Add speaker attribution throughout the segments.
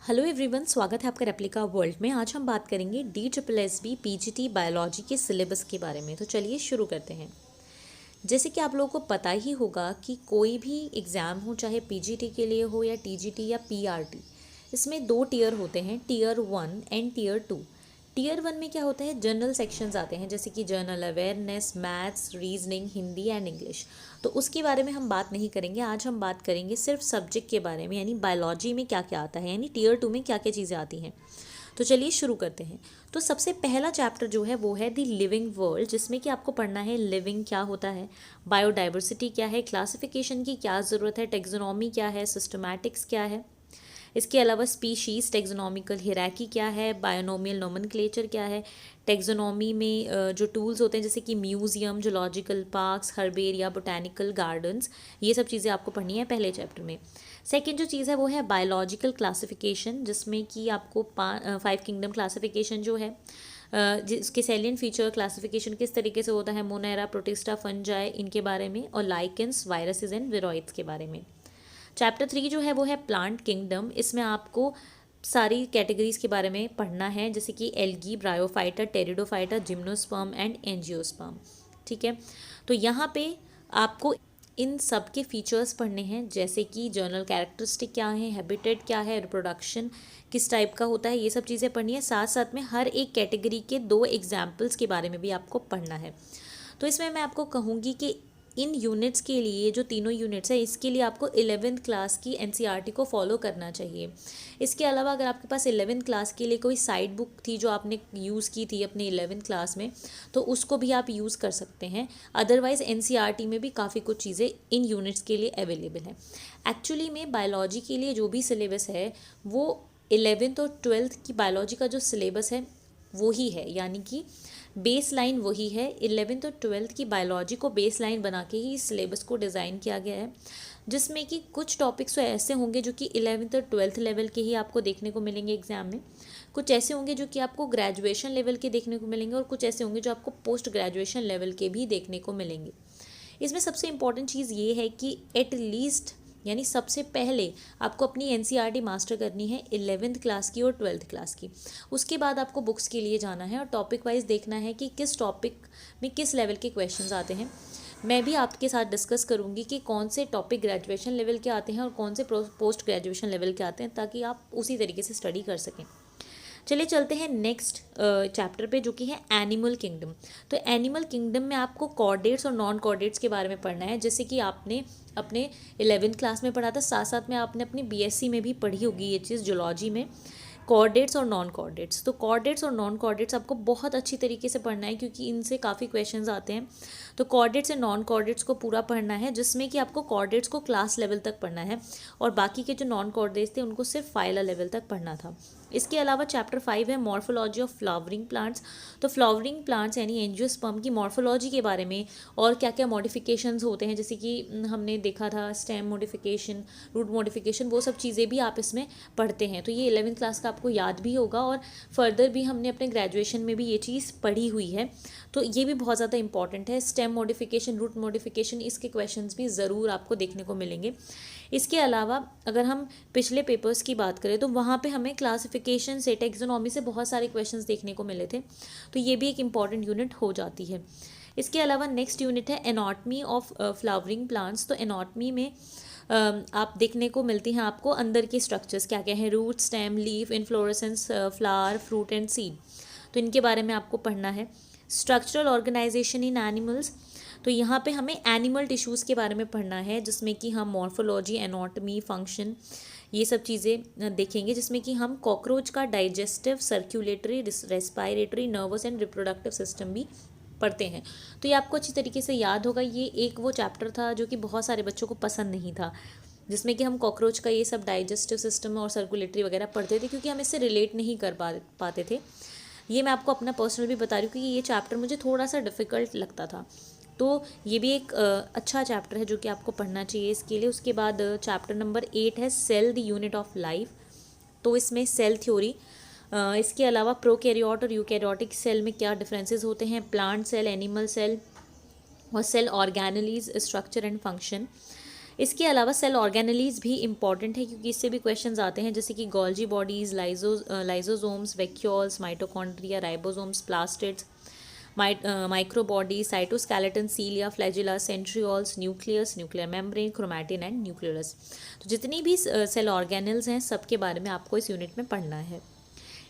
Speaker 1: Hello everyone, स्वागत है आपका रेप्लिका वर्ल्ड में। आज हम बात करेंगे DSSB PGT बायोलॉजी के सिलेबस के बारे में। तो चलिए शुरू करते हैं। जैसे कि आप लोगों को पता ही होगा कि कोई भी एग्ज़ाम हो, चाहे PGT के लिए हो या TGT या PRT, इसमें दो टीयर होते हैं, टीयर 1 एंड टीयर 2। टीयर 1 में क्या होता है, जनरल सेक्शंस आते हैं जैसे कि general awareness, maths, reasoning, Hindi and English. तो उसके बारे में हम बात नहीं करेंगे। आज हम बात करेंगे सिर्फ सब्जेक्ट के बारे में, यानी बायोलॉजी में क्या क्या आता है, यानी टीयर 2 में क्या क्या चीज़ें आती हैं। तो चलिए शुरू करते हैं। तो सबसे पहला चैप्टर जो है वो है द लिविंग वर्ल्ड, जिसमें कि आपको पढ़ना है लिविंग क्या होता है, बायोडाइवर्सिटी क्या है, क्लासिफिकेशन की क्या ज़रूरत है, टेक्सोनॉमी क्या है, सिस्टमैटिक्स क्या है। इसके अलावा स्पीशीज़ टेक्सोनॉमिकल हियरार्की क्या है, बायोनोमियल नोमेनक्लेचर क्या है, टेक्सोनॉमी में जो टूल्स होते हैं जैसे कि museum, zoological parks, herbaria, botanical gardens, ये सब चीज़ें आपको पढ़नी है पहले चैप्टर में। सेकेंड जो चीज़ है वो है बायोलॉजिकल क्लासिफिकेशन, जिसमें कि आपको 5 किंगडम क्लासिफिकेशन जो है, जिसके सैलियंट फीचर क्लासिफिकेशन किस तरीके से होता है, मोनेरा, प्रोटिस्टा, फंजाई, इनके बारे में, और लाइकेंस, वायरसेस एंड विरोइड्स के बारे में। चैप्टर 3 जो है वो है प्लांट किंगडम। इसमें आपको सारी कैटेगरीज के बारे में पढ़ना है जैसे कि algae, bryophyta, pteridophyta, gymnosperm and angiosperm. ठीक है, तो यहाँ पे आपको इन सब के फीचर्स पढ़ने हैं, जैसे कि जर्नल कैरेक्टरिस्टिक क्या है, हैबिटेट क्या है, रिप्रोडक्शन किस टाइप का होता है, ये सब चीज़ें पढ़नी है। साथ साथ में हर एक कैटेगरी के 2 एग्जाम्पल्स के बारे में भी आपको पढ़ना है। तो इसमें मैं आपको कहूँगी कि इन यूनिट्स के लिए, जो तीनों यूनिट्स है, इसके लिए आपको 11th क्लास की NCERT को फॉलो करना चाहिए। इसके अलावा अगर आपके पास 11th क्लास के लिए कोई साइड बुक थी जो आपने यूज़ की थी अपने 11th क्लास में, तो उसको भी आप यूज़ कर सकते हैं। अदरवाइज़ NCERT में भी काफ़ी कुछ चीज़ें इन यूनिट्स के लिए अवेलेबल है। एक्चुअली में बायोलॉजी के लिए जो भी सिलेबस है वो 11th और 12th की बायोलॉजी का जो सिलेबस है वो ही है, यानी कि बेस लाइन वही है। 11th और 12th की बायोलॉजी को बेस लाइन बना के ही इस सिलेबस को डिज़ाइन किया गया है, जिसमें कि कुछ टॉपिक्स तो ऐसे होंगे जो कि 11th और 12th लेवल के ही आपको देखने को मिलेंगे एग्जाम में, कुछ ऐसे होंगे जो कि आपको ग्रेजुएशन लेवल के देखने को मिलेंगे, और कुछ ऐसे होंगे जो आपको पोस्ट ग्रेजुएशन लेवल के भी देखने को मिलेंगे। इसमें सबसे इम्पॉर्टेंट चीज़ ये है कि एट लीस्ट, यानी सबसे पहले आपको अपनी NCERT मास्टर करनी है 11th क्लास की और 12th क्लास की। उसके बाद आपको बुक्स के लिए जाना है और टॉपिक वाइज देखना है कि किस टॉपिक में किस लेवल के क्वेश्चंस आते हैं। मैं भी आपके साथ डिस्कस करूंगी कि कौन से टॉपिक ग्रेजुएशन लेवल के आते हैं और कौन से पोस्ट ग्रेजुएशन लेवल के आते हैं, ताकि आप उसी तरीके से स्टडी कर सकें। चलिए चलते हैं नेक्स्ट चैप्टर पे, जो कि है एनिमल किंगडम। तो एनिमल किंगडम में आपको कॉर्डेट्स और नॉन कॉर्डेट्स के बारे में पढ़ना है, जैसे कि आपने अपने 11th क्लास में पढ़ा था, साथ साथ में आपने अपनी BSc में भी पढ़ी होगी ये चीज़, जूलॉजी में, कॉर्डेट्स और नॉन कॉर्डेट्स। तो कॉर्डेट्स और नॉन कॉर्डेट्स आपको बहुत अच्छी तरीके से पढ़ना है, क्योंकि इनसे काफ़ी क्वेश्चंस आते हैं। तो कॉर्डेट्स एंड नॉन कॉर्डेट्स को पूरा पढ़ना है, जिसमें कि आपको कॉर्डेट्स को क्लास लेवल तक पढ़ना है, और बाकी के जो नॉन कॉर्डेट्स थे उनको सिर्फ फाइलर लेवल तक पढ़ना था। इसके अलावा चैप्टर 5 है मॉर्फोलॉजी ऑफ फ्लावरिंग प्लांट्स। तो फ्लावरिंग प्लांट्स यानी एंजियोस्पर्म की मॉर्फोलॉजी के बारे में, और क्या क्या मॉडिफिकेशंस होते हैं, जैसे कि हमने देखा था स्टेम मॉडिफिकेशन, रूट मॉडिफिकेशन, वो सब चीज़ें भी आप इसमें पढ़ते हैं। तो ये 11th क्लास का आपको याद भी होगा, और फर्दर भी हमने अपने ग्रेजुएशन में भी ये चीज़ पढ़ी हुई है। तो ये भी बहुत ज़्यादा इंपॉर्टेंट है। स्टेम मॉडिफिकेशन, रूट मॉडिफिकेशन, इसके क्वेश्चंस भी ज़रूर आपको देखने को मिलेंगे। इसके अलावा अगर हम पिछले पेपर्स की बात करें तो वहाँ पे हमें क्लासिफिकेशन से, टेक्सोनॉमी से बहुत सारे क्वेश्चंस देखने को मिले थे, तो ये भी एक इम्पॉर्टेंट यूनिट हो जाती है। इसके अलावा नेक्स्ट यूनिट है एनाटॉमी ऑफ फ्लावरिंग प्लांट्स। तो एनाटॉमी में आप देखने को मिलती हैं आपको अंदर के स्ट्रक्चर्स क्या क्या हैं, root, stem, leaf, inflorescence, flower, fruit and seed. तो इनके बारे में आपको पढ़ना है। स्ट्रक्चरल ऑर्गेनाइजेशन इन एनिमल्स, तो यहाँ पे हमें एनिमल टिश्यूज़ के बारे में पढ़ना है, जिसमें कि हम मॉर्फोलॉजी, एनाटॉमी, फंक्शन, ये सब चीज़ें देखेंगे, जिसमें कि हम कॉकरोच का digestive, circulatory, respiratory, nervous and reproductive system भी पढ़ते हैं। तो ये आपको अच्छी तरीके से याद होगा। ये एक वो चैप्टर था जो कि बहुत सारे बच्चों को पसंद नहीं था, जिसमें कि हम कॉकरोच का ये सब डाइजेस्टिव सिस्टम और सर्कुलेटरी वगैरह पढ़ते थे, क्योंकि हम इससे रिलेट नहीं कर पाते थे। ये मैं आपको अपना पर्सनल भी बता रही हूँ कि ये चैप्टर मुझे थोड़ा सा डिफ़िकल्ट लगता था। तो ये भी एक अच्छा चैप्टर है जो कि आपको पढ़ना चाहिए इसके लिए। उसके बाद चैप्टर नंबर 8 है cell the unit of life. तो इसमें सेल थ्योरी, इसके अलावा प्रोकैरियोट और यूकैरियोटिक सेल में क्या डिफरेंसेस होते हैं, प्लांट सेल, एनिमल सेल और cell organelles, structure and function. इसके अलावा सेल ऑर्गेनेलीज भी इंपॉर्टेंट है क्योंकि इससे भी क्वेश्चंस आते हैं, जैसे कि Golgi bodies, lysosomes, vacuoles, mitochondria, ribosomes, plastids, microbody, cytoskeleton, cilia, flagella, centrioles, nucleus, nuclear membrane, chromatin and nucleus. तो जितनी भी सेल ऑर्गेनल्स हैं सबके बारे में आपको इस यूनिट में पढ़ना है।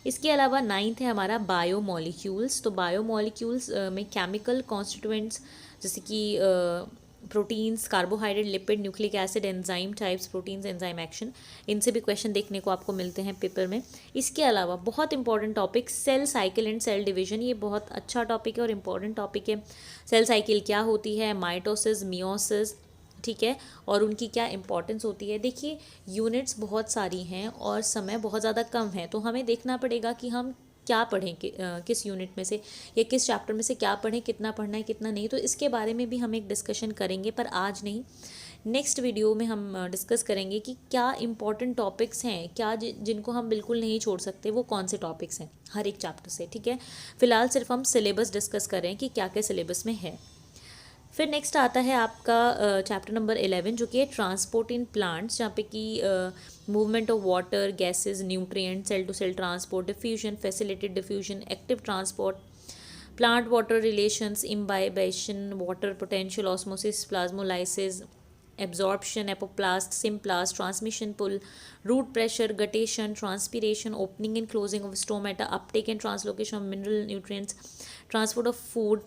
Speaker 1: इसके अलावा 9th है हमारा बायोमोलिक्यूल्स। तो बायोमोलिक्यूल्स में केमिकल कॉन्स्टिट्यूएंट्स जैसे कि proteins, carbohydrate, lipid, nucleic acid, enzyme types, proteins, enzyme action, इनसे भी क्वेश्चन देखने को आपको मिलते हैं पेपर में। इसके अलावा बहुत important topic cell cycle and cell division, ये बहुत अच्छा टॉपिक है और इम्पॉर्टेंट टॉपिक है। सेल साइकिल क्या होती है, माइटोसिस, मियोसिस, ठीक है, और उनकी क्या इंपॉर्टेंस होती है। देखिए यूनिट्स बहुत सारी हैं और समय बहुत ज़्यादा कम है, तो हमें देखना पड़ेगा कि हम क्या पढ़ें किस यूनिट में से या किस चैप्टर में से क्या पढ़ें, कितना पढ़ना है कितना नहीं। तो इसके बारे में भी हम एक डिस्कशन करेंगे, पर आज नहीं, नेक्स्ट वीडियो में हम डिस्कस करेंगे कि क्या इंपॉर्टेंट टॉपिक्स हैं, क्या जिनको हम बिल्कुल नहीं छोड़ सकते, वो कौन से टॉपिक्स हैं हर एक चैप्टर से, ठीक है। फिलहाल सिर्फ हम सिलेबस डिस्कस कर रहे हैं कि क्या क्या सिलेबस में है। फिर नेक्स्ट आता है आपका चैप्टर नंबर 11 जो कि है ट्रांसपोर्ट इन प्लांट्स, जहाँ पे कि movement of water, gases, nutrient, cell to cell transport, diffusion, facilitated diffusion, active transport, plant water relations, imbibition, water potential, osmosis, plasmolysis, absorption, apoplast, symplast, transmission pull, root pressure, guttation, transpiration, opening and closing of stomata, uptake and translocation of mineral nutrients, transport of food,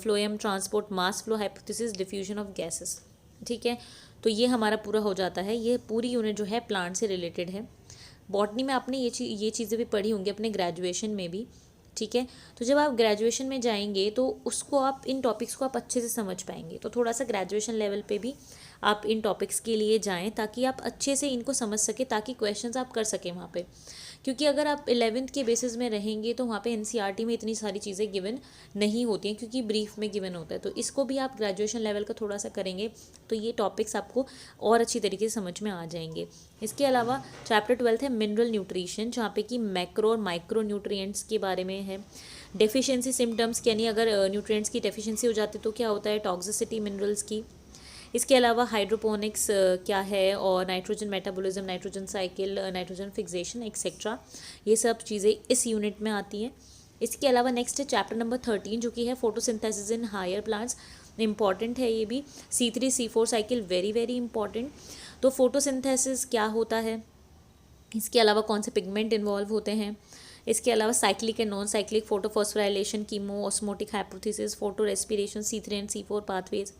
Speaker 1: phloem transport, mass flow hypothesis, diffusion of gases, ठीक है। तो ये हमारा पूरा हो जाता है। ये पूरी यूनिट जो है प्लांट से रिलेटेड है। बॉटनी में आपने ये चीज़ें भी पढ़ी होंगी अपने ग्रेजुएशन में भी, ठीक है। तो जब आप ग्रेजुएशन में जाएंगे तो उसको आप इन टॉपिक्स को आप अच्छे से समझ पाएंगे। तो थोड़ा सा ग्रेजुएशन लेवल पे भी आप इन टॉपिक्स के लिए जाएं ताकि आप अच्छे से इनको समझ सकें, ताकि क्वेश्चंस आप कर सकें वहाँ पे। क्योंकि अगर आप 11th के बेसिस में रहेंगे तो वहाँ पे एनसीईआरटी में इतनी सारी चीज़ें गिवन नहीं होती हैं, क्योंकि ब्रीफ में गिवन होता है। तो इसको भी आप ग्रेजुएशन लेवल का थोड़ा सा करेंगे तो ये टॉपिक्स आपको और अच्छी तरीके से समझ में आ जाएंगे। इसके अलावा चैप्टर 12 है मिनरल न्यूट्रिशन, जहाँ पे कि मैक्रो और माइक्रो न्यूट्रिएंट्स के बारे में है। डेफिशिएंसी सिम्टम्स, यानी अगर न्यूट्रिएंट्स की डेफिशिएंसी हो जाती है तो क्या होता है, टॉक्सिसिटी मिनरल्स की। इसके अलावा हाइड्रोपोनिक्स क्या है, और nitrogen metabolism, nitrogen cycle, nitrogen fixation etcetera, ये सब चीज़ें इस यूनिट में आती हैं। इसके अलावा नेक्स्ट है चैप्टर नंबर 13 जो कि है photosynthesis in higher plants. Important है ये भी, C3C4 cycle very very important. तो फोटोसिंथेसिस क्या होता है, इसके अलावा कौन से पिगमेंट इन्वॉल्व होते हैं, इसके अलावा cyclic and non cyclic photophosphorylation, chemo osmotic hypothesis, photo respiration, C3 and C4 pathways,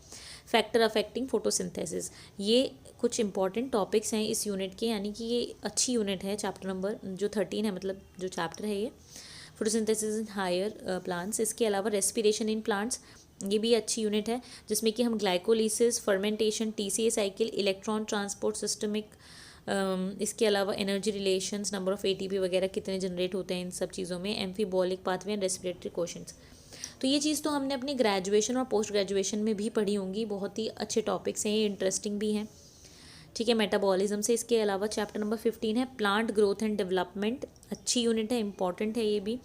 Speaker 1: factor affecting photosynthesis, ये कुछ इंपॉर्टेंट टॉपिक्स हैं इस यूनिट के। यानी कि ये अच्छी यूनिट है, चैप्टर नंबर जो 13 है, मतलब जो चैप्टर है ये फोटोसिंथेसिस इन हायर प्लांट्स। इसके अलावा रेस्पिरेशन इन प्लांट्स, ये भी अच्छी यूनिट है जिसमें कि हम glycolysis, fermentation, TCA cycle, electron transport systemic, इसके अलावा energy relations, number of ATP वगैरह कितने जनरेट होते हैं इन सब चीज़ों में, amphibolic pathway and respiratory questions. तो ये चीज़ तो हमने अपने ग्रेजुएशन और पोस्ट ग्रेजुएशन में भी पढ़ी होंगी। बहुत ही अच्छे टॉपिक्स हैं, ये इंटरेस्टिंग भी हैं, ठीक है, मेटाबॉलिज्म से। इसके अलावा चैप्टर नंबर 15 है प्लांट ग्रोथ एंड डेवलपमेंट, अच्छी यूनिट है, इंपॉर्टेंट है ये भी,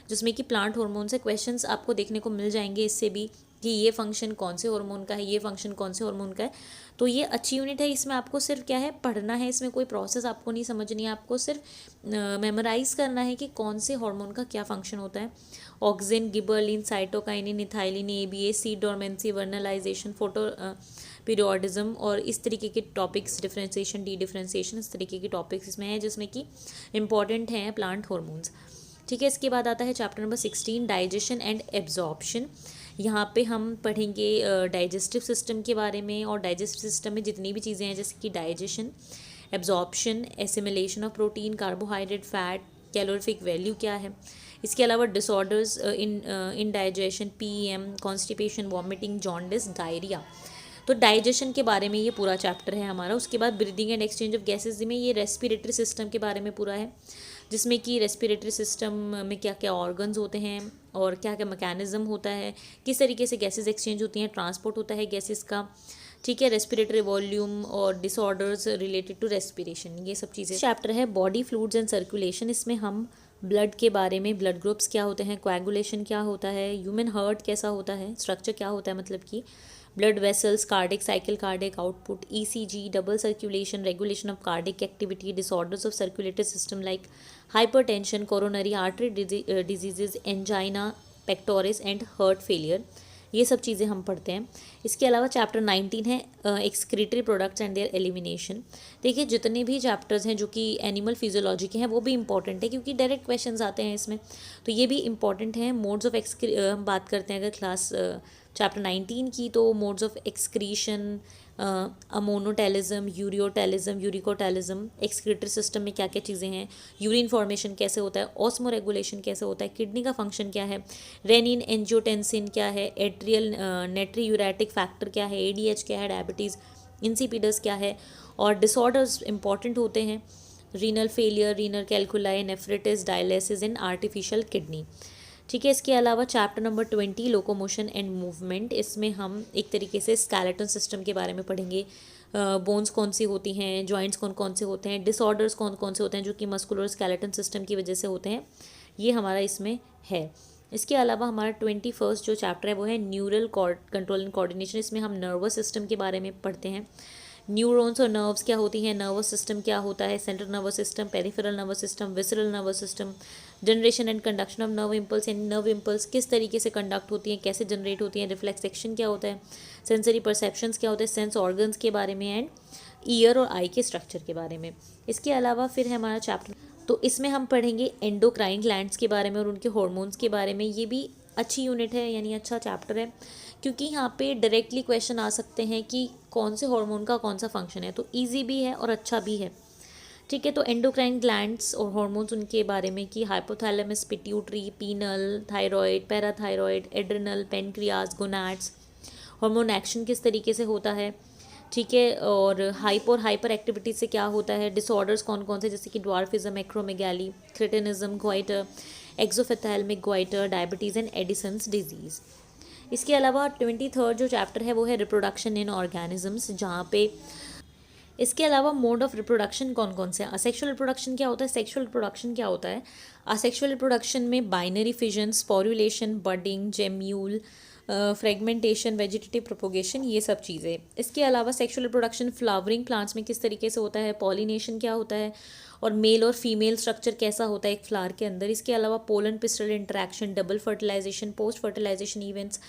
Speaker 1: जिसमें कि प्लांट हार्मोन से क्वेश्चंस आपको देखने को मिल जाएंगे इससे भी, कि ये फंक्शन कौन से हार्मोन का है, ये फंक्शन कौन से हार्मोन का है। तो ये अच्छी यूनिट है, इसमें आपको सिर्फ क्या है, पढ़ना है, इसमें कोई प्रोसेस आपको नहीं समझनी है, आपको सिर्फ मेमोराइज करना है कि कौन से हार्मोन का क्या फंक्शन होता है। Auxin, gibberellin, cytokinin, ethylene, ABA, seed dormancy, vernalization, photo periodism और इस तरीके के टॉपिक्स, डिफ्रेंसिएशन, डी डिफ्रेंसिएशन, इस तरीके के टॉपिक्स इसमें है जिसमें कि इंपॉर्टेंट हैं प्लांट हार्मोन्स, ठीक है। इसके बाद आता है chapter number 16 digestion and absorption. यहाँ पे हम पढ़ेंगे डाइजेस्टिव सिस्टम के बारे में, और डाइजेस्टिव सिस्टम में जितनी भी चीज़ें हैं जैसे कि digestion, absorption, assimilation of protein, carbohydrate, fat, calorific value क्या है। इसके अलावा disorders in digestion, PEM, constipation, vomiting, jaundice, diarrhoea. तो डाइजेशन के बारे में ये पूरा चैप्टर है हमारा। उसके बाद breathing and exchange of gases में ये रेस्पिरेटरी सिस्टम के बारे में पूरा है, जिसमें कि रेस्पिरेटरी सिस्टम में क्या क्या ऑर्गन्स होते हैं और क्या क्या मैकेनिज्म होता है, किस तरीके से गैसेज एक्सचेंज होती हैं, ट्रांसपोर्ट होता है गैसेज का, ठीक है, रेस्पिरेटरी वॉल्यूम और डिसऑर्डर्स रिलेटेड टू रेस्पिरेशन, ये सब चीज़ें। चैप्टर है बॉडी फ्लूइड्स एंड सर्कुलेशन, इसमें हम ब्लड के बारे में, ब्लड ग्रुप्स क्या होते हैं, कोएगुलेशन क्या होता है, ह्यूमन हार्ट कैसा होता है, स्ट्रक्चर क्या होता है, मतलब कि blood vessels, cardiac cycle, cardiac output, ECG, double circulation, regulation of cardiac activity, disorders of circulatory system like hypertension, coronary artery diseases, angina pectoris and heart failure, ये सब चीज़ें हम पढ़ते हैं। इसके अलावा चैप्टर 19 है excretory products and there elimination. देखिए जितने भी चैप्टर्स हैं जो कि एनिमल फिजियोलॉजी के हैं वो भी इंपॉर्टेंट है क्योंकि डायरेक्ट क्वेश्चंस आते हैं इसमें, तो ये भी इंपॉर्टेंट है। मोड्स ऑफ हम बात करते हैं अगर क्लास चैप्टर 19 की, तो modes of excretion, ammonotelism, ureotelism, uricotelism, excretory system में क्या क्या चीज़ें हैं, यूरिन फॉर्मेशन कैसे होता है, ऑस्मो रेगुलेशन कैसे होता है, किडनी का फंक्शन क्या है, रेनिन एंजियोटेंसिन क्या है, एट्रियल नेट्रीयूरेटिक फैक्टर क्या है, एडीएच क्या है, डायबिटीज़ इंसिपिडस क्या है, और डिसऑर्डर्स इंपॉर्टेंट होते हैं, renal failure, renal calculi, nephritis, dialysis in artificial kidney. ठीक है, इसके अलावा chapter number 20 locomotion and movement, इसमें हम एक तरीके से स्केलेटन सिस्टम के बारे में पढ़ेंगे। बोन्स कौन सी होती हैं, जॉइंट्स कौन कौन से होते हैं, डिसऑर्डर्स कौन कौन से होते हैं जो कि मस्कुलर स्केलेटन सिस्टम की वजह से होते हैं, ये हमारा इसमें है। इसके अलावा हमारा 21 जो चैप्टर है वो है न्यूरल कंट्रोल एंड कोऑर्डिनेशन। इसमें हम नर्वस सिस्टम के बारे में पढ़ते हैं, न्यूरॉन्स और नर्व्स क्या होती हैं, नर्वस सिस्टम क्या होता है, central nervous system, peripheral nervous system, visceral nervous system, generation and conduction of nerve impulse, यानी नर्व इम्पल्स किस तरीके से कंडक्ट होती हैं, कैसे जनरेट होती हैं, रिफ्लेक्स एक्शन क्या होता है, सेंसरी परसेप्शंस क्या होते हैं, सेंस ऑर्गन्स के बारे में, एंड ईयर और आई के स्ट्रक्चर के बारे में। इसके अलावा फिर है हमारा चैप्टर, तो इसमें हम पढ़ेंगे एंडोक्राइन ग्लैंड्स के बारे में और उनके हॉर्मोन्स के बारे में। ये भी अच्छी यूनिट है, यानी अच्छा चैप्टर है, क्योंकि यहाँ पे डायरेक्टली क्वेश्चन आ सकते हैं कि कौन से हार्मोन का कौन सा फंक्शन है, तो इजी भी है और अच्छा भी है। ठीक है, तो एंडोक्राइन ग्लैंड्स और हार्मोन्स उनके बारे में कि hypothalamus, pituitary, pineal, thyroid, parathyroid, adrenal, pancreas, gonads, hormone action किस तरीके से होता है। ठीक है, और हाइपर एक्टिविटी से क्या होता है, डिसऑर्डर्स कौन कौन से, जैसे कि dwarfism, acromegaly, cretinism, goitre, exophthalmic goitre, diabetes and Addison's disease. इसके अलावा 23 जो चैप्टर है वो है रिप्रोडक्शन इन ऑर्गेनिजम्स, जहाँ पे इसके अलावा मोड ऑफ रिप्रोडक्शन कौन कौन से हैं। असेक्सुअल रिप्रोडक्शन क्या होता है, सेक्सुअल रिप्रोडक्शन क्या होता है। असेक्सुअल रिप्रोडक्शन में binary fission, sporulation, budding, gemmule, fragmentation, vegetative propagation, ये सब चीज़ें। इसके अलावा सेक्सुअल रिप्रोडक्शन फ्लावरिंग प्लांट्स में किस तरीके से होता है, पॉलिनेशन क्या होता है, और मेल और फीमेल स्ट्रक्चर कैसा होता है एक फ्लावर के अंदर। इसके अलावा pollen pistil interaction, double fertilization, post fertilization events,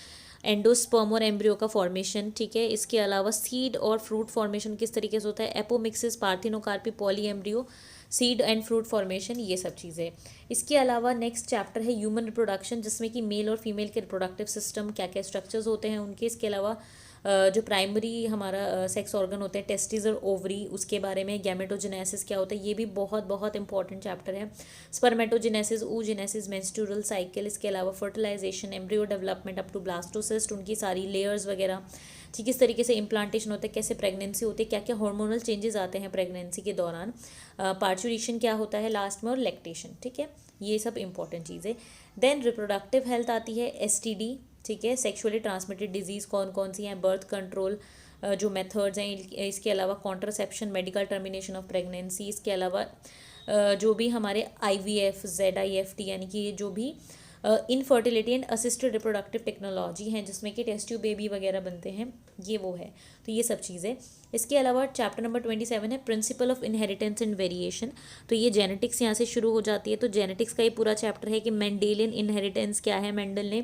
Speaker 1: endosperm और एम्ब्रियो का फॉर्मेशन। ठीक है, इसके अलावा सीड और फ्रूट फॉर्मेशन किस तरीके से होता है, apomixis, parthenocarpy, poly embryo, seed and fruit formation, ये सब चीज़ें। इसके अलावा नेक्स्ट चैप्टर है ह्यूमन रिप्रोडक्शन, जिसमें कि मेल और फीमेल के रिप्रोडक्टिव सिस्टम क्या क्या स्ट्रक्चर्स होते हैं उनके। इसके अलावा जो प्राइमरी हमारा सेक्स ऑर्गन होते हैं, टेस्टिस और ओवरी, उसके बारे में, गैमेटोजेनेसिस क्या होता है, ये भी बहुत बहुत इंपॉर्टेंट चैप्टर है। स्पर्मेटोजेनेसिस, oogenesis, मेंस्ट्रुअल साइकिल, इसके अलावा fertilization, embryo development up to blastocyst, उनकी सारी लेयर्स वगैरह, ठीक इस तरीके से इम्प्लांटेशन होता है, कैसे प्रेगनेंसी होती है, क्या क्या हार्मोनल चेंजेस आते हैं प्रेगनेंसी के दौरान, पार्चुरेशन क्या होता है लास्ट में, और लैक्टेशन। ठीक है, ये सब इंपॉर्टेंट चीज़ें। देन रिप्रोडक्टिव हेल्थ आती है, STD, ठीक है, सेक्सुअली ट्रांसमिटेड डिजीज़ कौन कौन सी हैं, बर्थ कंट्रोल जो मेथड्स हैं, इसके अलावा contraception, medical termination of pregnancy, इसके अलावा जो भी हमारे IVF, ZIFT, यानी कि जो भी infertility and assisted reproductive technology हैं जिसमें कि टेस्ट ट्यूब बेबी वगैरह बनते हैं, ये वो है। तो ये सब चीज़ें। इसके अलावा चैप्टर नंबर 27 है principle of inheritance and variation, तो ये जेनेटिक्स यहाँ से शुरू हो जाती है। तो जेनेटिक्स का ये पूरा चैप्टर है कि मेंडेलियन इनहेरिटेंस क्या है, मेंडल ने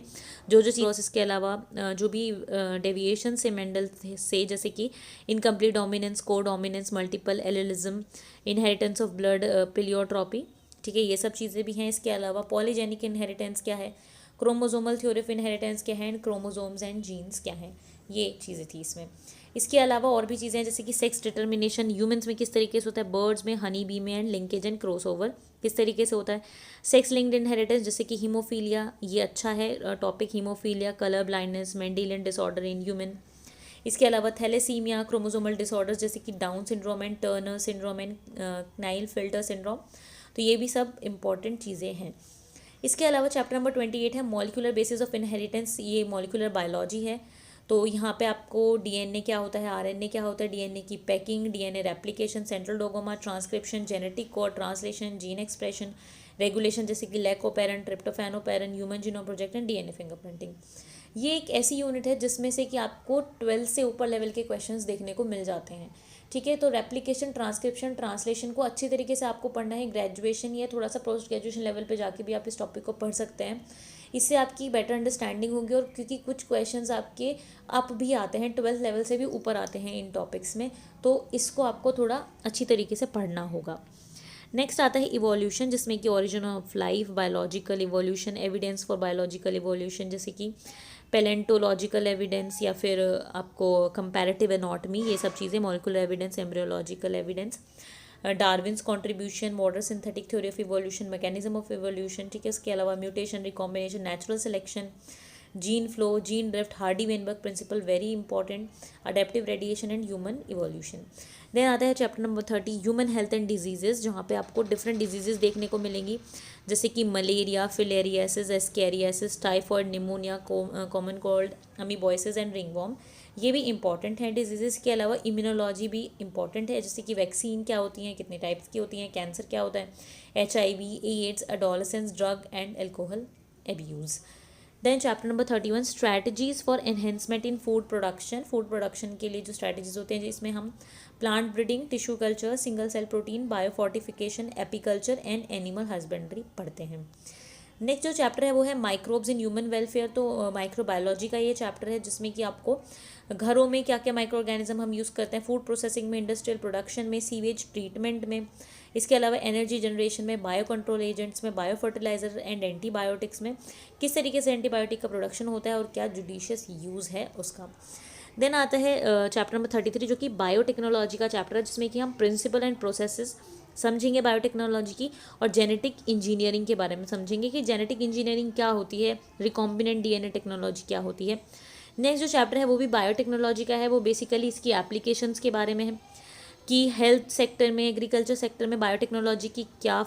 Speaker 1: जो जो चीज़, इसके अलावा जो भी डेविएशन से मेंडल से, जैसे कि incomplete dominance, codominance, multiple allelism, inheritance of blood, pleiotropy, ठीक है, ये सब चीज़ें भी हैं। इसके अलावा पॉलीजेनिक इनहेरिटेंस क्या है, क्रोमोजोमल थ्योरी ऑफ इनहेरिटेंस क्या है, एंड क्रोमोजोम्स एंड जीन्स क्या हैं, ये चीज़ें थी इसमें। इसके अलावा और भी चीज़ें हैं जैसे कि सेक्स डिटर्मिनेशन ह्यूमंस में किस तरीके से होता है, बर्ड्स में, हनी बी में, एंड लिंकेज एंड क्रॉसओवर किस तरीके से होता है, सेक्स लिंक्ड इनहेरिटेंस जैसे कि हीमोफीलिया, ये अच्छा है topic, haemophilia, colour blindness, Mendelian disorder in human. इसके अलावा थैलेसीमिया, क्रोमोजोमल डिसऑर्डर्स जैसे कि down syndrome and Turner syndrome and Nile filter syndrome, तो ये भी सब इंपॉर्टेंट चीज़ें हैं। इसके अलावा चैप्टर नंबर 28 है मॉलिक्यूलर बेसिस ऑफ इनहेरिटेंस, ये मॉलिक्यूलर बायोलॉजी है। तो यहाँ पे आपको DNA क्या होता है, RNA क्या होता है, DNA की packing, DNA replication, central dogma, transcription, genetic code, translation, gene expression, regulation जैसे कि lac operon, tryptophan operon, human genome project and DNA fingerprinting. ये एक ऐसी यूनिट है जिसमें से कि आपको 12 से ऊपर लेवल के क्वेश्चंस देखने को मिल जाते हैं। ठीक है, तो रेप्लिकेशन, ट्रांसक्रिप्शन, ट्रांसलेशन को अच्छी तरीके से आपको पढ़ना है। ग्रेजुएशन या थोड़ा सा पोस्ट ग्रेजुएशन लेवल पे जाके भी आप इस टॉपिक को पढ़ सकते हैं। इससे आपकी बेटर अंडरस्टैंडिंग होगी, और क्योंकि कुछ क्वेश्चंस आपके अप भी आते हैं, 12 लेवल से भी ऊपर आते हैं इन टॉपिक्स में, तो इसको आपको थोड़ा अच्छी तरीके से पढ़ना होगा। नेक्स्ट आता है इवोल्यूशन, जिसमें कि origin of life, biological evolution, evidence for biological evolution, जैसे कि पेलेंटोलॉजिकल एविडेंस या फिर आपको कंपैरेटिव एनाटॉमी, ये सब चीज़ें, molecular evidence, embryological evidence, Darwin's contribution, modern synthetic theory of evolution, mechanism of evolution. ठीक है, इसके अलावा mutation, recombination, natural selection, gene flow, gene drift, Hardy Weinberg principle very important, adaptive radiation and human evolution. Then आता है chapter number 30, human health and diseases, जहाँ पे आपको different diseases देखने को मिलेंगी, जैसे कि malaria, filariasis, ascariasis, typhoid, pneumonia, common cold, amoebiasis and ringworm. ये भी इंपॉर्टेंट है डिजीजेस के अलावा। इम्यूनोलॉजी भी इंपॉर्टेंट है, जैसे कि वैक्सीन क्या होती हैं, कितने टाइप्स की होती हैं, कैंसर क्या होता है, HIV, AIDS, adolescence, drug and alcohol abuse. Then chapter number 31, strategies for enhancement in food production. Food production के लिए जो स्ट्रैटेजीज होते हैं, जिसमें हम plant breeding, tissue culture, single cell protein, biofortification, apiculture and animal husbandry पढ़ते हैं। Next जो चैप्टर है वो है माइक्रोब्स इन ह्यूमन वेलफेयर। तो माइक्रोबायोलॉजी का ये चैप्टर है, जिसमें कि आपको घरों में क्या क्या माइक्रो ऑर्गेनिज्म हम यूज़ करते हैं, फूड प्रोसेसिंग में, इंडस्ट्रियल प्रोडक्शन में, सीवेज ट्रीटमेंट में, इसके अलावा एनर्जी जनरेशन में, बायो कंट्रोल एजेंट्स में, बायो फर्टिलाइजर एंड एंटीबायोटिक्स में, किस तरीके से एंटीबायोटिक का प्रोडक्शन होता है और क्या जुडिशियस यूज़ है उसका। देन आता है चैप्टर नंबर 33, जो कि बायोटेक्नोलॉजी का चैप्टर है, जिसमें कि हम प्रिंसिपल एंड प्रोसेसेस समझेंगे बायोटेक्नोलॉजी की, और जेनेटिक इंजीनियरिंग के बारे में समझेंगे कि जेनेटिक इंजीनियरिंग क्या होती है, रिकॉम्बिनेंट DNA टेक्नोलॉजी क्या होती है। नेक्स्ट जो चैप्टर है वो भी बायोटेक्नोलॉजी का है, वो बेसिकली इसकी एप्लीकेशंस के बारे में है कि हेल्थ सेक्टर में, एग्रीकल्चर सेक्टर में बायोटेक्नोलॉजी की क्या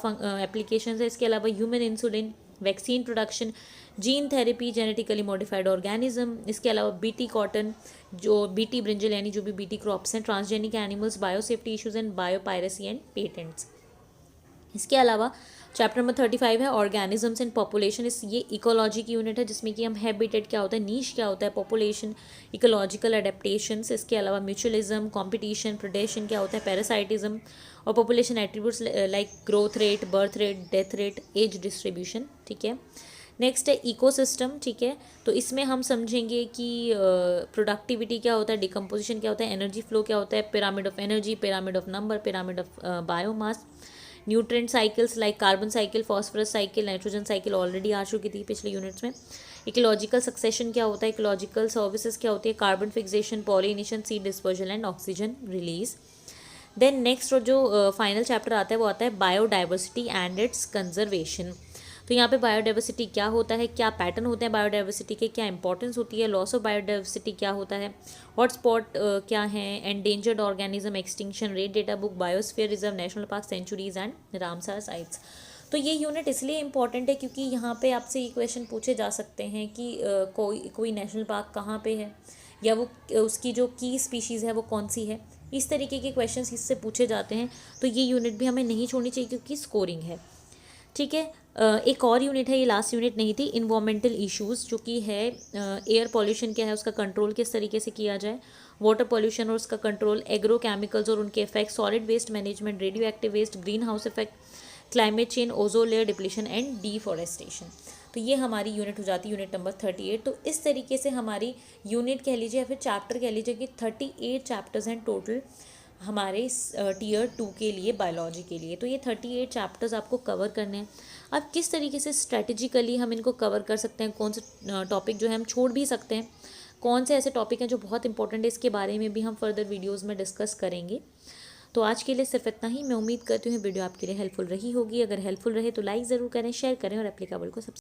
Speaker 1: एप्लीकेशंस है। इसके अलावा human insulin, vaccine production, gene therapy, genetically modified organism, इसके अलावा BT कॉटन, जो BT ब्रिंजल यानी जो भी BT क्रॉप्स हैं, transgenic animals, biosafety issues and biopiracy and patents. इसके अलावा चैप्टर नंबर 35 है ऑर्गेनिजम्स एंड पॉपुलेशन। ये इकोलॉजी की यूनिट है, जिसमें कि हम हैबिटेट क्या होता है, नीश क्या होता है, पॉपुलेशन, इकोलॉजिकल एडेप्टेशंस, इसके अलावा म्यूचुअलिज्म, कंपटीशन, प्रेडेशन क्या होता है, पैरासाइटिज्म, और population attributes like growth rate, birth rate, death rate, age distribution. ठीक है, नेक्स्ट है इकोसिस्टम। ठीक है, तो इसमें हम समझेंगे कि प्रोडक्टिविटी क्या होता है, डिकम्पोजिशन क्या होता है, एनर्जी फ्लो क्या होता है, pyramid of energy, pyramid of number, pyramid of biomass, nutrient cycles like carbon cycle, phosphorus cycle, nitrogen cycle already आ चुकी थी पिछले यूनिट्स में। इकोलॉजिकल सक्सेशन क्या होता है, इकोलॉजिकल सर्विसेज क्या होती है, carbon fixation, pollination, seed dispersal and oxygen release. Then next और जो फाइनल चैप्टर आता है वो आता है बायोडाइवर्सिटी एंड इट्स कंजर्वेशन। तो यहाँ पे बायोडाइवर्सिटी क्या होता है, क्या पैटर्न होते हैं बायोडाइवर्सिटी के, क्या इंपॉर्टेंस होती है, लॉस ऑफ बायोडाइवर्सिटी क्या होता है, हॉटस्पॉट क्या है, endangered organism, extinction rate data book, biosphere reserve, national park, sanctuaries and Ramsar sites. तो ये यूनिट इसलिए इंपॉर्टेंट है क्योंकि यहाँ पे आपसे ये क्वेश्चन पूछे जा सकते हैं कि कोई नेशनल पार्क कहाँ पे है, या वो उसकी जो की स्पीशीज़ है वो कौन सी है। इस तरीके के क्वेश्चंस इससे पूछे जाते हैं, तो ये यूनिट भी हमें नहीं छोड़नी चाहिए क्योंकि स्कोरिंग है। ठीक है, एक और यूनिट है, ये लास्ट यूनिट नहीं थी, इन्वायरमेंटल इश्यूज़, जो कि है एयर पॉल्यूशन क्या है, उसका कंट्रोल किस तरीके से किया जाए, वाटर पॉल्यूशन और उसका कंट्रोल, एग्रो केमिकल्स और उनके effect, solid waste management, radioactive waste, greenhouse effect, climate change, ozone layer depletion and deforestation. तो ये हमारी यूनिट हो जाती है यूनिट नंबर 38। तो इस तरीके से हमारी यूनिट कह लीजिए या फिर चैप्टर कह लीजिए कि 38 चैप्टर्स हैं टोटल हमारे टीयर 2 के लिए, बायोलॉजी के लिए। तो ये 38 चैप्टर्स आपको कवर करने हैं। अब किस तरीके से स्ट्रेटेजिकली हम इनको कवर कर सकते हैं, कौन से टॉपिक जो है हम छोड़ भी सकते हैं, कौन से ऐसे टॉपिक हैं जो बहुत इंपॉर्टेंट है, इसके बारे में भी हम फर्दर वीडियोज़ में डिस्कस करेंगे। तो आज के लिए सिर्फ इतना ही। मैं उम्मीद करती हूँ वीडियो आपके लिए हेल्पफुल रही होगी। अगर हेल्पफुल रहे तो लाइक ज़रूर करें, शेयर करें और एप्लीकेबल को सब्सक्राइब